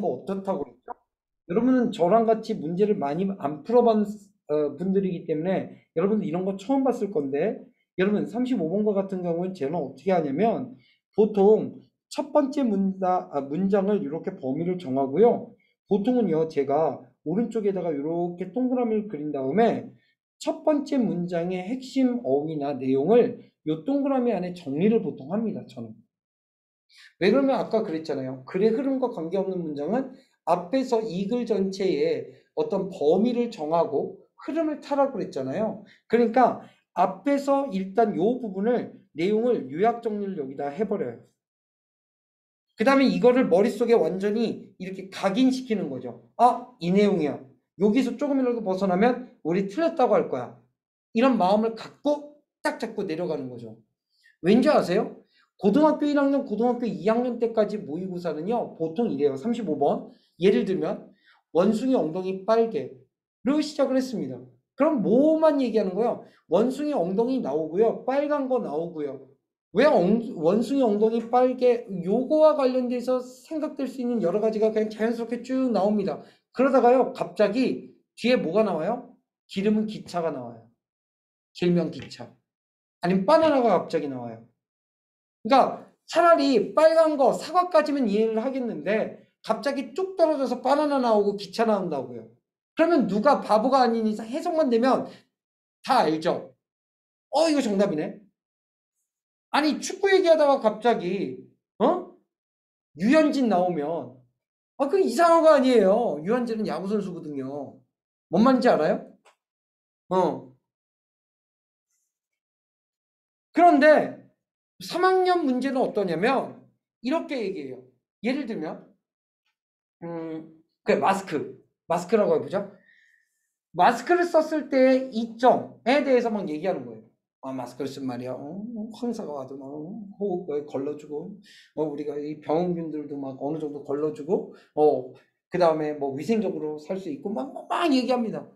어떻다고 그랬죠? 여러분은 저랑 같이 문제를 많이 안 풀어본 분들이기 때문에 여러분들 이런 거 처음 봤을 건데, 여러분 35번과 같은 경우는 쟤는 어떻게 하냐면 보통 첫 번째 문장을 이렇게 범위를 정하고요. 보통은요, 제가 오른쪽에다가 이렇게 동그라미를 그린 다음에 첫 번째 문장의 핵심 어휘나 내용을 이 동그라미 안에 정리를 보통 합니다, 저는. 왜 그러면 아까 그랬잖아요. 글의 흐름과 관계없는 문장은 앞에서 이 글 전체에 어떤 범위를 정하고 흐름을 타라고 그랬잖아요. 그러니까 앞에서 일단 이 부분을 내용을 요약 정리를 여기다 해버려요. 그 다음에 이거를 머릿속에 완전히 이렇게 각인시키는 거죠. 아, 이 내용이야. 여기서 조금이라도 벗어나면 우리 틀렸다고 할 거야. 이런 마음을 갖고 딱 잡고 내려가는 거죠. 왠지 아세요? 고등학교 1학년, 고등학교 2학년 때까지 모의고사는요, 보통 이래요. 35번. 예를 들면, 원숭이 엉덩이 빨개로 시작을 했습니다. 그럼 뭐만 얘기하는 거예요? 원숭이 엉덩이 나오고요. 빨간 거 나오고요. 왜 원숭이 엉덩이 빨개? 요거와 관련돼서 생각될 수 있는 여러 가지가 그냥 자연스럽게 쭉 나옵니다. 그러다가요, 갑자기 뒤에 뭐가 나와요? 기름은 기차가 나와요. 길면 기차. 아니면 바나나가 갑자기 나와요. 그러니까 차라리 빨간 거 사과까지면 이해를 하겠는데 갑자기 쭉 떨어져서 바나나 나오고 기차 나온다고요. 그러면 누가 바보가 아닌 이상 해석만 되면 다 알죠. 이거 정답이네. 아니 축구 얘기하다가 갑자기 유현진 나오면 그 이상한 거 아니에요. 유현진은 야구 선수거든요. 뭔 말인지 알아요? 어. 그런데 3학년 문제는 어떠냐면 이렇게 얘기해요. 예를 들면 그 마스크라고 해보죠. 마스크를 썼을 때의 이점에 대해서 막 얘기하는 거예요. 마스크를 쓴 말이야. 황사가 와도 막 호흡 걸러주고, 우리가 이 병원균들도 막 어느 정도 걸러주고, 그 다음에 뭐 위생적으로 살 수 있고 막 얘기합니다.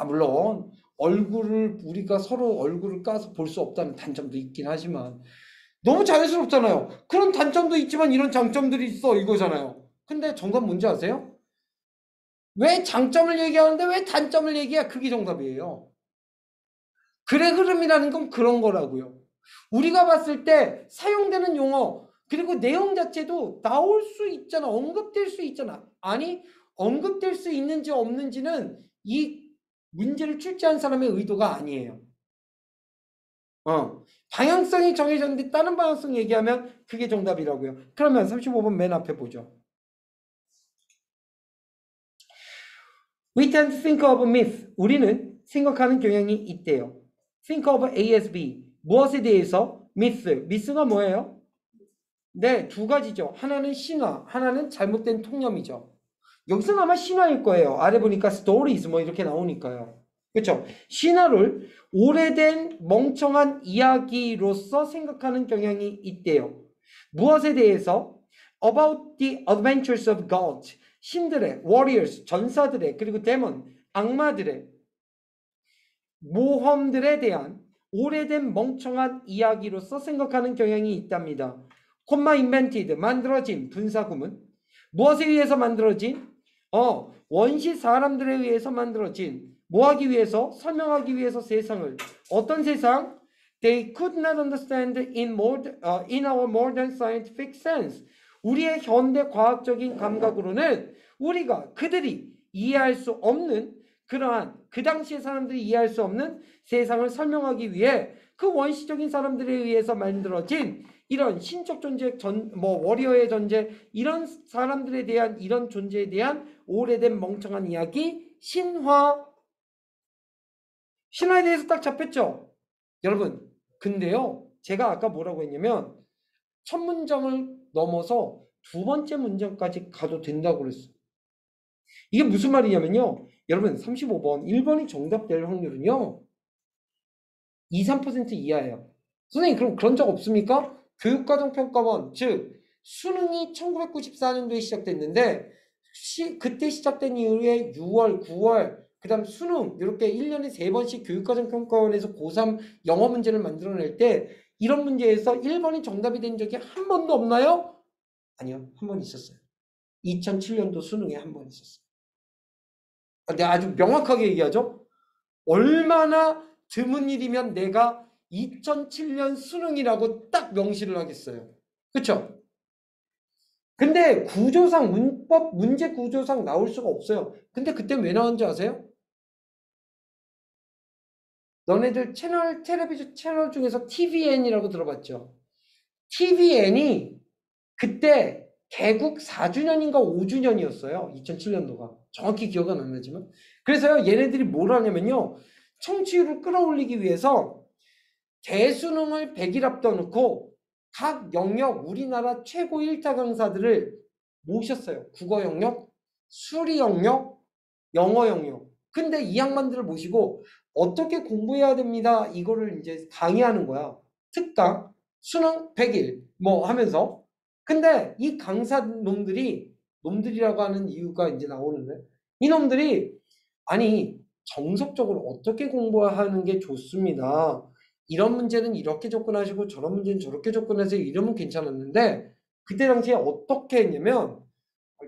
물론 우리가 서로 얼굴을 까서 볼 수 없다는 단점도 있긴 하지만 너무 자연스럽잖아요. 그런 단점도 있지만 이런 장점들이 있어 이거잖아요. 근데 정답 뭔지 아세요? 왜 장점을 얘기하는데 왜 단점을 얘기해? 그게 정답이에요. 글의 흐름이라는 건 그런 거라고요. 우리가 봤을 때 사용되는 용어 그리고 내용 자체도 나올 수 있잖아. 언급될 수 있잖아. 아니 언급될 수 있는지 없는지는 이 문제를 출제한 사람의 의도가 아니에요. 방향성이 정해졌는데 다른 방향성 얘기하면 그게 정답이라고요. 그러면 35번 맨 앞에 보죠. We tend to think of myth. 우리는 생각하는 경향이 있대요. Think of A as B. 무엇에 대해서? myth. myth가 뭐예요? 네, 두 가지죠. 하나는 신화, 하나는 잘못된 통념이죠. 여기서는 아마 신화일 거예요. 아래 보니까 stories 뭐 이렇게 나오니까요. 그렇죠? 신화를 오래된 멍청한 이야기로서 생각하는 경향이 있대요. 무엇에 대해서? About the adventures of gods. 신들의, warriors, 전사들의, 그리고 데몬, 악마들의 모험들에 대한 오래된 멍청한 이야기로서 생각하는 경향이 있답니다. 콤마 invented, 만들어진 분사구문. 무엇에 의해서 만들어진? 원시 사람들에 의해서 만들어진. 뭐하기 위해서? 설명하기 위해서 세상을. 어떤 세상? They could not understand in our modern scientific sense. 우리의 현대 과학적인 감각으로는 그들이 이해할 수 없는 그러한 그 당시의 사람들이 이해할 수 없는 세상을 설명하기 위해 그 원시적인 사람들에 의해서 만들어진 이런 신적 존재, 워리어의 존재, 이런 사람들에 대한 이런 존재에 대한 오래된 멍청한 이야기, 신화에 대해서 딱 잡혔죠. 여러분, 근데요, 제가 아까 뭐라고 했냐면 첫 문장을 넘어서 두 번째 문장까지 가도 된다고 그랬어요. 이게 무슨 말이냐면요. 여러분 35번 1번이 정답될 확률은요. 2, 3% 이하예요. 선생님 그럼 그런 적 없습니까? 교육과정평가원 즉 수능이 1994년도에 시작됐는데 그때 시작된 이후에 6월, 9월 그 다음 수능 이렇게 1년에 3번씩 교육과정평가원에서 고3 영어 문제를 만들어낼 때 이런 문제에서 1번이 정답이 된 적이 한 번도 없나요? 아니요. 한 번 있었어요. 2007년도 수능에 한 번 있었어요. 내가 아주 명확하게 얘기하죠. 얼마나 드문 일이면 내가 2007년 수능이라고 딱 명시를 하겠어요. 그쵸? 근데 구조상 문법 문제 구조상 나올 수가 없어요. 근데 그때 왜 나왔는지 아세요? 너네들 채널 텔레비전 채널 중에서 TVN이라고 들어봤죠? TVN이 그때 개국 4주년인가 5주년이었어요. 2007년도가. 정확히 기억은 안 나지만. 그래서요, 얘네들이 뭘 하냐면요. 청취율을 끌어올리기 위해서 대수능을 100일 앞둬놓고 각 영역 우리나라 최고 1타 강사들을 모셨어요. 국어 영역, 수리 영역, 영어 영역. 근데 이 양반들을 모시고 어떻게 공부해야 됩니다. 이거를 이제 강의하는 거야. 특강, 수능 100일 뭐 하면서. 근데 이 강사 놈들이라고 하는 이유가 이제 나오는데 이놈들이 아니 정석적으로 어떻게 공부하는 게 좋습니다. 이런 문제는 이렇게 접근하시고 저런 문제는 저렇게 접근하세요. 이러면 괜찮았는데 그때 당시에 어떻게 했냐면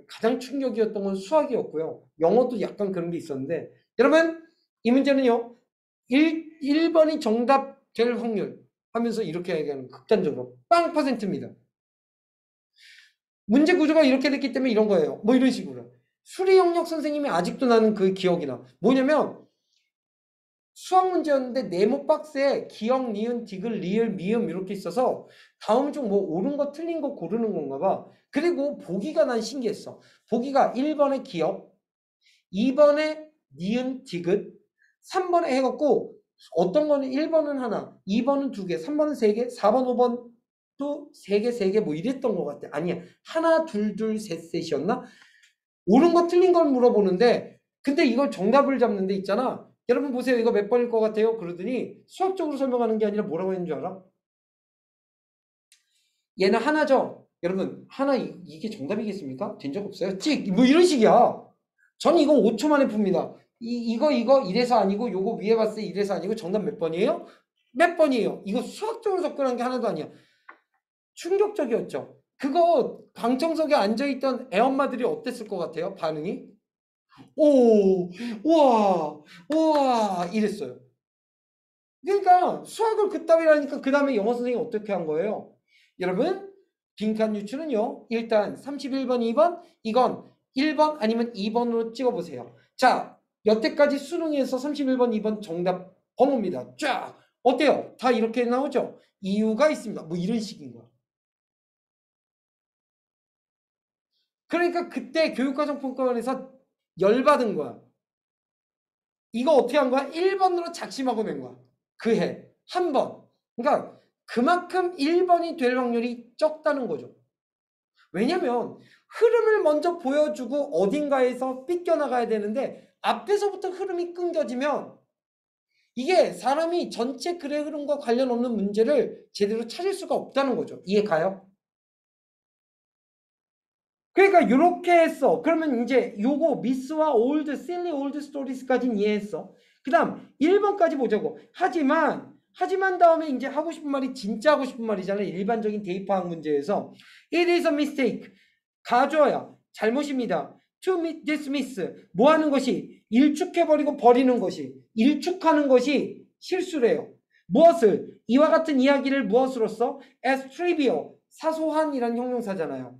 가장 충격이었던 건 수학이었고요. 영어도 약간 그런 게 있었는데 여러분 이 문제는요. 1번이 정답 될 확률 하면서 이렇게 얘기하는 극단적으로 빵 퍼센트입니다. 문제 구조가 이렇게 됐기 때문에 이런 거예요. 뭐 이런 식으로. 수리 영역 선생님이 아직도 나는 그 기억이 나. 뭐냐면 수학 문제였는데 네모 박스에 기역, 니은, 디귿, 리을, 미음 이렇게 있어서 다음 중 뭐 옳은 거 틀린 거 고르는 건가 봐. 그리고 보기가 난 신기했어. 보기가 1번에 기역, 2번에 니은, 디귿, 3번에 해갖고 어떤 거는 1번은 하나, 2번은 2개, 3번은 3개, 4번, 5번 또 3개, 3개 뭐 이랬던 것 같아. 아니야. 하나, 둘, 둘, 셋, 셋이었나? 옳은 거 틀린 걸 물어보는데 근데 이걸 정답을 잡는 데 있잖아. 여러분 보세요. 이거 몇 번일 것 같아요? 그러더니 수학적으로 설명하는 게 아니라 뭐라고 했는 줄 알아? 얘는 하나죠. 여러분 하나 이게 정답이겠습니까? 된 적 없어요. 찍! 뭐 이런 식이야. 전 이거 5초 만에 풉니다. 이거 이래서 아니고 요거 위에 봤을 때 이래서 아니고 정답 몇 번이에요? 몇 번이에요? 이거 수학적으로 접근한 게 하나도 아니야. 충격적이었죠. 그거 방청석에 앉아있던 애엄마들이 어땠을 것 같아요? 반응이? 오, 우와, 우와, 이랬어요. 그러니까 수학을 그따위라니까 그 다음에 영어 선생님이 어떻게 한 거예요? 여러분, 빈칸 유추는요. 일단 31번, 2번, 이건 1번 아니면 2번으로 찍어보세요. 자, 여태까지 수능에서 31번, 2번 정답 번호입니다. 쫙! 어때요? 다 이렇게 나오죠? 이유가 있습니다. 뭐 이런 식인 거야. 그러니까 그때 교육과정평가원에서 열받은 거야. 이거 어떻게 한 거야? 1번으로 작심하고 낸 거야. 그 해. 한 번. 그러니까 그만큼 1번이 될 확률이 적다는 거죠. 왜냐면 흐름을 먼저 보여주고 어딘가에서 삐껴나가야 되는데 앞에서부터 흐름이 끊겨지면 이게 사람이 전체 글의 흐름과 관련 없는 문제를 제대로 찾을 수가 없다는 거죠. 이해 가요? 그러니까 이렇게 했어. 그러면 이제 요거 미스와 올드, silly old stories까지는 이해했어. 그 다음 1번까지 보자고. 하지만 다음에 이제 하고 싶은 말이 진짜 하고 싶은 말이잖아요. 일반적인 대입화학 문제에서 it is a mistake. 가져야 잘못입니다. to dismiss. 뭐 하는 것이? 일축해버리고 버리는 것이. 일축하는 것이 실수래요. 무엇을? 이와 같은 이야기를 무엇으로써? as trivial. 사소한이란 형용사잖아요.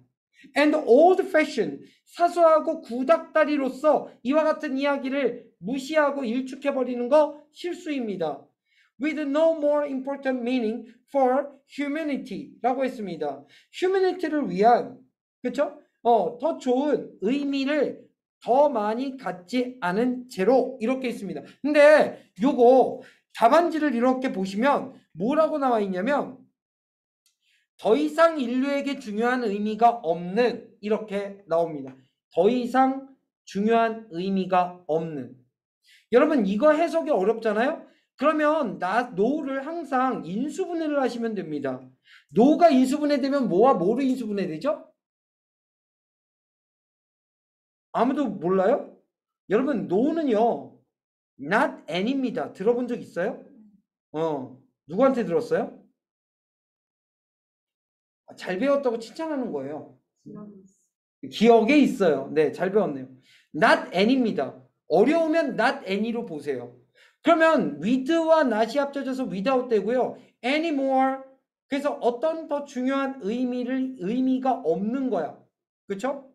and old-fashioned, 사소하고 구닥다리로서 이와 같은 이야기를 무시하고 일축해버리는 거 실수입니다. with no more important meaning for humanity라고 했습니다. humanity를 위한, 그쵸? 더 좋은 의미를 더 많이 갖지 않은 채로 이렇게 있습니다. 근데 요거 답안지를 이렇게 보시면 뭐라고 나와 있냐면 더 이상 인류에게 중요한 의미가 없는 이렇게 나옵니다. 더 이상 중요한 의미가 없는. 여러분 이거 해석이 어렵잖아요? 그러면 노를 항상 인수분해를 하시면 됩니다. 노가 인수분해되면 뭐와 뭐로 인수분해되죠? 아무도 몰라요? 여러분 노는요 not an입니다. 들어본 적 있어요? 누구한테 들었어요? 잘 배웠다고 칭찬하는 거예요. 기억에 있어요. 네, 잘 배웠네요. not any입니다. 어려우면 not any로 보세요. 그러면 with와 not이 합쳐져서 without 되고요. anymore. 그래서 어떤 더 중요한 의미가 없는 거야. 그쵸?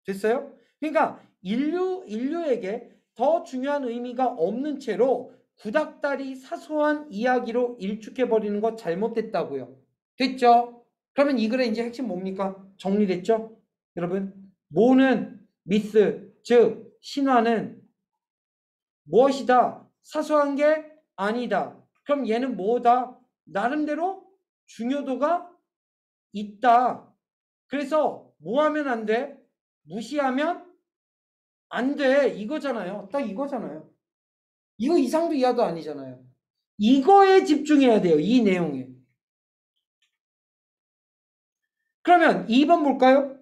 됐어요? 그러니까 인류에게 더 중요한 의미가 없는 채로 구닥다리 사소한 이야기로 일축해버리는 거 잘못됐다고요. 됐죠? 그러면 이 글의 이제 핵심 뭡니까? 정리됐죠? 여러분, 모는 미스, 즉 신화는 무엇이다? 사소한 게 아니다. 그럼 얘는 뭐다? 나름대로 중요도가 있다. 그래서 뭐 하면 안 돼? 무시하면 안 돼. 이거잖아요. 딱 이거잖아요. 이거 이상도 이하도 아니잖아요. 이거에 집중해야 돼요. 이 내용에. 그러면 2번 볼까요?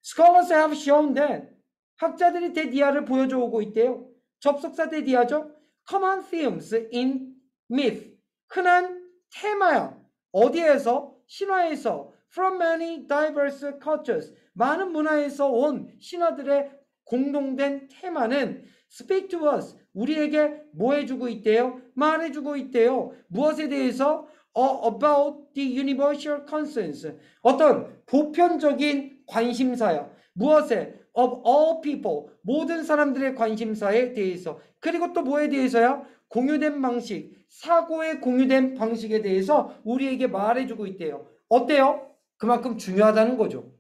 Scholars have shown that 학자들이 대디아를 보여줘 오고 있대요. 접속사 대디아죠. Common themes in myth. 흔한 테마야. 어디에서? 신화에서. From many diverse cultures. 많은 문화에서 온 신화들의 공동된 테마는 speak to us. 우리에게 뭐 해주고 있대요? 말해주고 있대요. 무엇에 대해서? About the universal concerns. 어떤 보편적인 관심사야. 무엇에? Of all people. 모든 사람들의 관심사에 대해서. 그리고 또 뭐에 대해서야? 공유된 방식, 사고의 공유된 방식에 대해서 우리에게 말해주고 있대요. 어때요? 그만큼 중요하다는 거죠.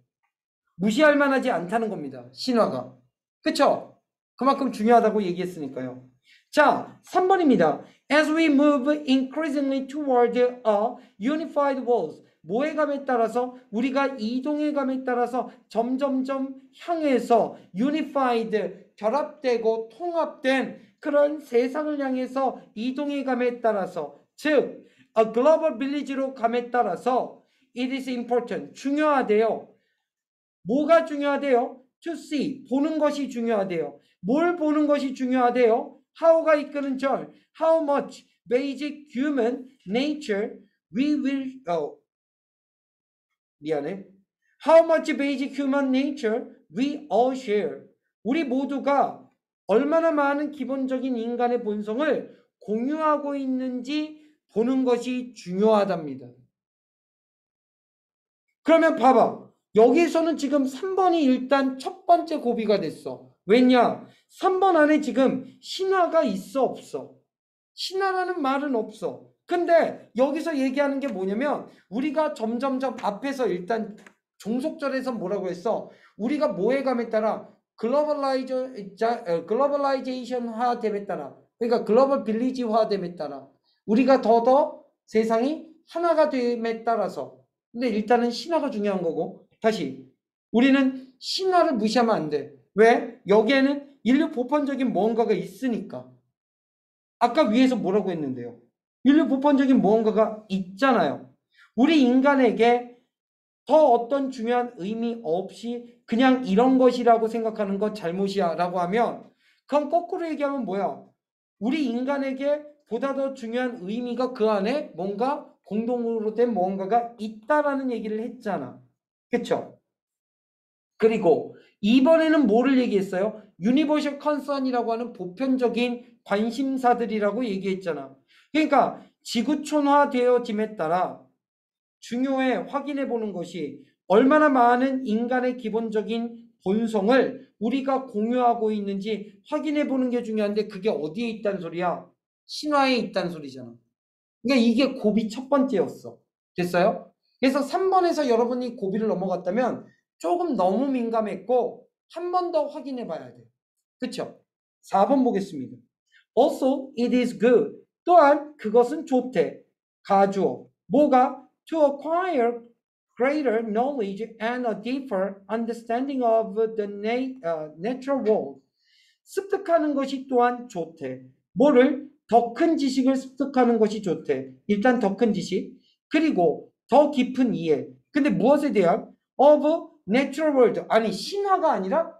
무시할 만하지 않다는 겁니다. 신화가. 그쵸? 그만큼 중요하다고 얘기했으니까요. 자, 3번입니다. As we move increasingly toward a unified world. 뭐의 감에 따라서 우리가 이동의 감에 따라서 점점점 향해서 unified 결합되고 통합된 그런 세상을 향해서 이동의 감에 따라서 즉 a global village로 감에 따라서 it is important 중요하대요. 뭐가 중요하대요? To see 보는 것이 중요하대요. 뭘 보는 것이 중요하대요? How가 이끄는 절 How much basic human nature we will 미안해. How much basic human nature we all share. 우리 모두가 얼마나 많은 기본적인 인간의 본성을 공유하고 있는지 보는 것이 중요하답니다. 그러면 봐봐. 여기서는 지금 3번이 일단 첫 번째 고비가 됐어. 왜냐? 3번 안에 지금 신화가 있어 없어? 신화라는 말은 없어. 근데 여기서 얘기하는 게 뭐냐면 우리가 점점점 앞에서 일단 종속절에서 뭐라고 했어? 우리가 뭐에 감에 따라 글로벌라이제이션화 됨에 따라 그러니까 글로벌 빌리지화 됨에 따라 우리가 더더 세상이 하나가 됨에 따라서 근데 일단은 신화가 중요한 거고 다시 우리는 신화를 무시하면 안 돼. 왜? 여기에는 인류 보편적인 뭔가가 있으니까. 아까 위에서 뭐라고 했는데요? 인류 보편적인 무언가가 있잖아요. 우리 인간에게 더 어떤 중요한 의미 없이 그냥 이런 것이라고 생각하는 건 잘못이야 라고 하면 그럼 거꾸로 얘기하면 뭐야? 우리 인간에게 보다 더 중요한 의미가 그 안에 뭔가 공동으로 된 뭔가가 있다라는 얘기를 했잖아. 그쵸? 그리고 이번에는 뭐를 얘기했어요? 유니버셜 컨선이라고 하는 보편적인 관심사들이라고 얘기했잖아. 그러니까 지구촌화되어짐에 따라 중요해 확인해 보는 것이 얼마나 많은 인간의 기본적인 본성을 우리가 공유하고 있는지 확인해 보는 게 중요한데 그게 어디에 있다는 소리야? 신화에 있다는 소리잖아. 그러니까 이게 고비 첫 번째였어. 됐어요? 그래서 3번에서 여러분이 고비를 넘어갔다면 조금 너무 민감했고 한 번 더 확인해 봐야 돼. 그쵸? 4번 보겠습니다. Also, it is good. 또한 그것은 좋대. 가주어. 뭐가? To acquire greater knowledge and a deeper understanding of the natural world. 습득하는 것이 또한 좋대. 뭐를? 더 큰 지식을 습득하는 것이 좋대. 일단 더 큰 지식. 그리고 더 깊은 이해. 근데 무엇에 대한? Of natural world. 아니 신화가 아니라?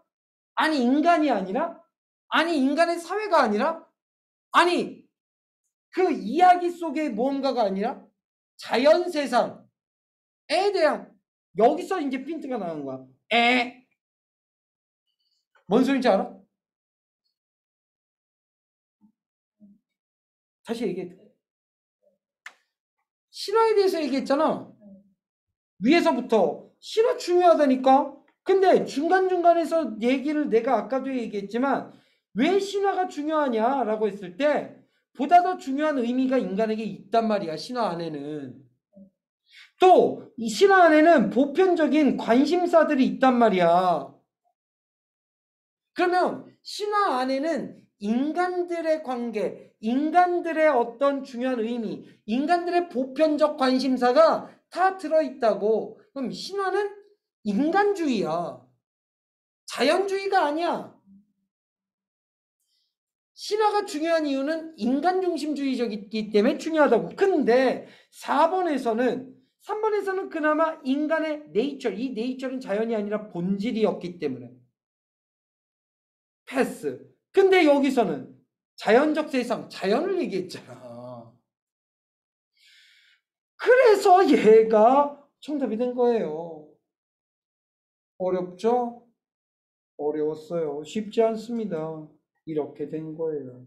아니 인간이 아니라? 아니 인간의 사회가 아니라? 아니 그 이야기 속의 무언가가 아니라 자연 세상에 대한 여기서 이제 핀트가 나는 거야. 뭔 소리인지 알아? 다시 얘기해. 신화에 대해서 얘기했잖아. 위에서부터 신화 중요하다니까. 근데 중간중간에서 얘기를 내가 아까도 얘기했지만 왜 신화가 중요하냐라고 했을 때 보다 더 중요한 의미가 인간에게 있단 말이야. 신화 안에는. 또 이 신화 안에는 보편적인 관심사들이 있단 말이야. 그러면 신화 안에는 인간들의 관계, 인간들의 어떤 중요한 의미, 인간들의 보편적 관심사가 다 들어있다고. 그럼 신화는 인간주의야. 자연주의가 아니야. 신화가 중요한 이유는 인간중심주의적이기 때문에 중요하다고. 근데 3번에서는 그나마 인간의 네이처, 이 네이처는 자연이 아니라 본질이었기 때문에 패스. 근데 여기서는 자연적 세상, 자연을 얘기했잖아. 그래서 얘가 정답이 된 거예요. 어렵죠? 어려웠어요. 쉽지 않습니다. 이렇게 된 거예요.